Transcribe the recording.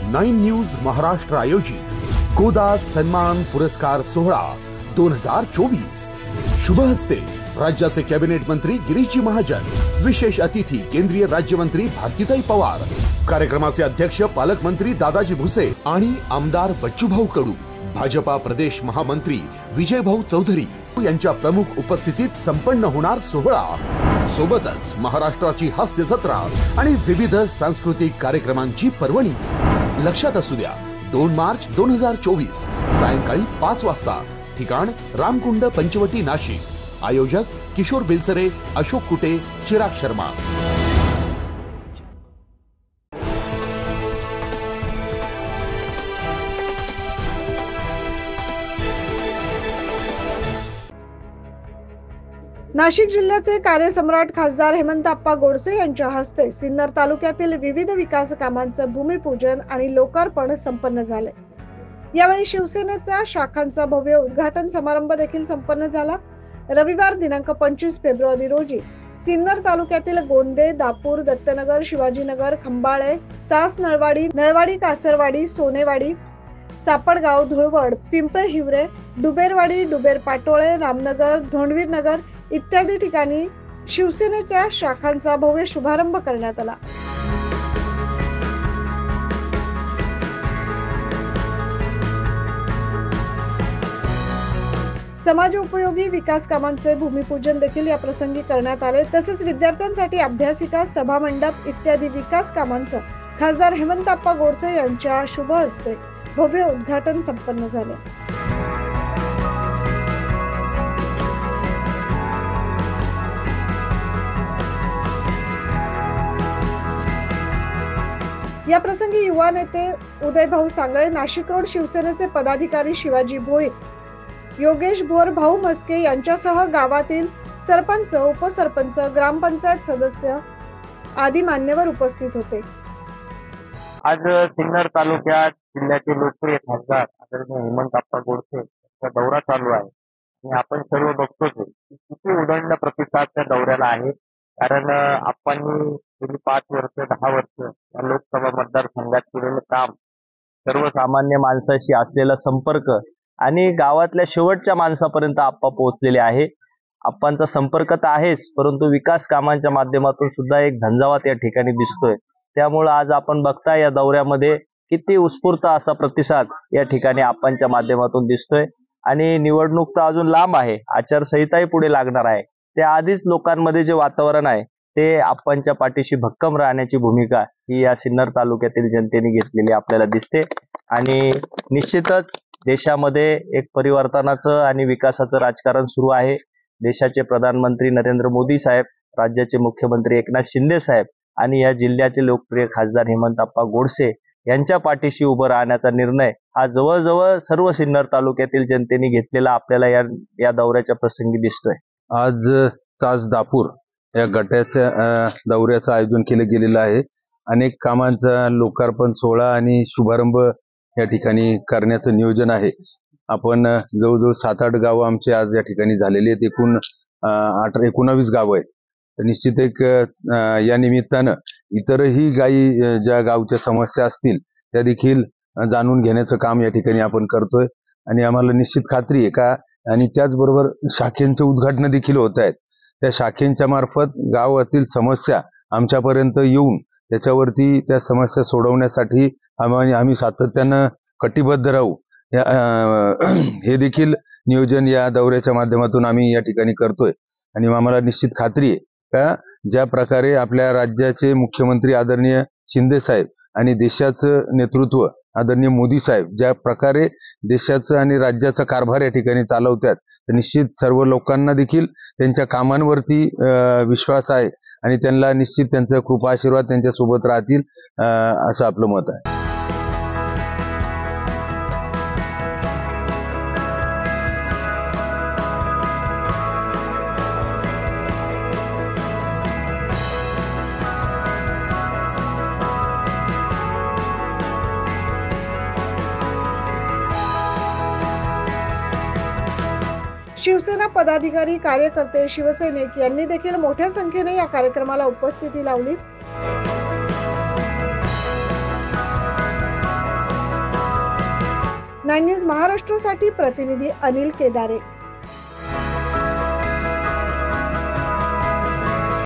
9 news Maharashtra आयोजित गोदा सन्मान पुरस्कार सोहळा 2024 शुभ हस्ते राज्याचे कॅबिनेट मंत्री गिरीशजी महाजन, विशेष अतिथी केंद्रीय राज्यमंत्री भारतीताई पवार, कार्यक्रमाचे अध्यक्ष पालकमंत्री दादाजी भुसे आणि आमदार बच्चूभाऊ कडू, भाजपा प्रदेश महामंत्री विजयभाऊ चौधरी यांच्या प्रमुख उपस्थितीत संपन्न होणार सोहळा। सोबतच महाराष्ट्राची हास्य जत्रा आणि विविध सांस्कृतिक कार्यक्रमांची पर्वणी। लक्षात असू द्या, 2 मार्च 2024 सायंकाळी 5 वाजता, ठिकाण रामकुंड पंचवटी नाशिक। आयोजक किशोर बिलसरे, अशोक कुटे, चिराग शर्मा। नाशिक जिल्ह्याचे कार्यसम्राट खासदार हेमंतप्पा गोडसे यांच्या हस्ते सिन्नर तालुक्यातील विविध विकास कामांचं भूमिपूजन आणि लोकार्पण संपन्न झाले। यावेळी शिवसेनेचा शाखांचा भव्य उद्घाटन समारंभ देखील संपन्न झाला। रविवार दिनांक 25 फेब्रुवारी रोजी सिन्नर तालुक्यातील गोंदे, दापूर, दत्तनगर, शिवाजीनगर, खंबाळे, चास, नळवाडी, कासरवाडी, सोनेवाडी, चापडगाव, धुळवड, पिंपळे हिवरे, डुबेरवाडी, डुबेर पाटोळे, रामनगर, धोंडवीर नगर इत्यादी ठिकाणी शिवसेनेच्या शाखांचा भव्य शुभारंभ करण्यात आला। समाज उपयोगी विकास कामांचे भूमिपूजन देखील या प्रसंगी करण्यात आले। तसेच विद्यार्थ्यांसाठी अभ्यासिका, सभा मंडप इत्यादी विकास कामांचं खासदार हेमंतप्पा गोडसे यांच्या शुभ हस्ते भव्य उद्घाटन संपन्न झाले। या प्रसंगी युवा नेते उदयभाऊ सांगळे, नाशिक रोड शिवसेनेचे पदाधिकारी शिवाजी भोईर, योगेश भोर, भाऊ म्हस्के यांच्यासह गावातील सरपंच, उपसरपंच, ग्रामपंचायत सदस्य आदी मान्यवर उपस्थित होते। आज सिन्नर तालुक्यात जिल्ह्याचे लोकप्रिय खासदार आदरणीय हेमंतप्पा गोडसे यांचा दौरा चालू आहे आणि आपण सर्व बघतोच किती उदंड प्रतिसाद त्या दौऱ्याला आहे। कारण आपण गेली 5 वर्ष 10 वर्ष या लोकसभा मतदारसंघात केलेलं काम, सर्वसामान्य माणसाशी असलेला संपर्क आणि गावातल्या शेवटच्या माणसापर्यंत आप्पा पोहोचलेले आहे। आप्पांचा संपर्क तर आहेच, परंतु विकास कामांच्या माध्यमातून सुद्धा एक झंझावात या ठिकाणी दिसतोय। त्यामुळे आज आपण बघताय या दौऱ्यामध्ये किती उत्स्फूर्त असा प्रतिसाद या ठिकाणी आप्पांच्या माध्यमातून दिसतोय। आणि निवडणूक तर अजून लांब आहे, आचारसंहिताही पुढे लागणार आहे। त्या आधीच लोकांमध्ये जे वातावरण आहे ते आप्पांच्या पाठीशी भक्कम राहण्याची भूमिका ही या सिन्नर तालुक्यातील जनतेने घेतलेली आपल्याला दिसते। आणि निश्चितच देशामध्ये एक परिवर्तनाचं आणि विकासाचं राजकारण सुरू आहे। देशाचे प्रधानमंत्री नरेंद्र मोदी साहेब, राज्याचे मुख्यमंत्री एकनाथ शिंदे साहेब आणि या जिल्ह्याचे लोकप्रिय खासदार हेमंतप्पा गोडसे यांच्या पाठीशी उभं राहण्याचा निर्णय हा जवळजवळ सर्व सिन्नर तालुक्यातील जनतेने घेतलेला आपल्याला या दौऱ्याच्या प्रसंगी दिसतोय। आज चास दापूर या गटाच्या दौऱ्याचं आयोजन केलं गेलेलं आहे। अनेक कामांचा लोकार्पण सोहळा आणि शुभारंभ या ठिकाणी करण्याचं नियोजन आहे। आपण जवळजवळ 7-8 गावं आमचे आज या ठिकाणी झालेली आहेत। एकूण 19 गावं आहेत। निश्चित एक या निमित्तानं इतरही ज्या गावच्या समस्या असतील त्या देखील जाणून घेण्याचं काम या ठिकाणी आपण करतोय आणि आम्हाला निश्चित खात्री आहे का, आणि त्याचबरोबर शाखेंचे उद्घाटन देखील होत आहेत। त्या शाखेंच्या मार्फत गावातील समस्या आमच्यापर्यंत येऊन त्याच्यावरती त्या समस्या सोडवण्यासाठी आम्ही सातत्यानं कटिबद्ध राहू, हे देखील नियोजन या दौऱ्याच्या माध्यमातून आम्ही या ठिकाणी करतोय। आणि आम्हाला निश्चित खात्री आहे का, ज्या प्रकारे आपल्या राज्याचे मुख्यमंत्री आदरणीय शिंदे साहेब आणि देशाचं नेतृत्व आदरणीय मोदी साहेब ज्या प्रकारे देशाचं आणि राज्याचा कारभार या ठिकाणी चालवतात, तर निश्चित सर्व लोकांना देखील त्यांच्या कामांवरती विश्वास आहे आणि त्यांना निश्चित त्यांचा कृपा आशीर्वाद त्यांच्या सोबत राहतील असं आपलं मत आहे। शिवसेना पदाधिकारी, कार्यकर्ते, शिवसैनिक यांनी देखील मोठ्या संख्येने या कार्यक्रमाला उपस्थिती लावली। 9 न्यूज महाराष्ट्रासाठी प्रतिनिधी अनिल केदारे.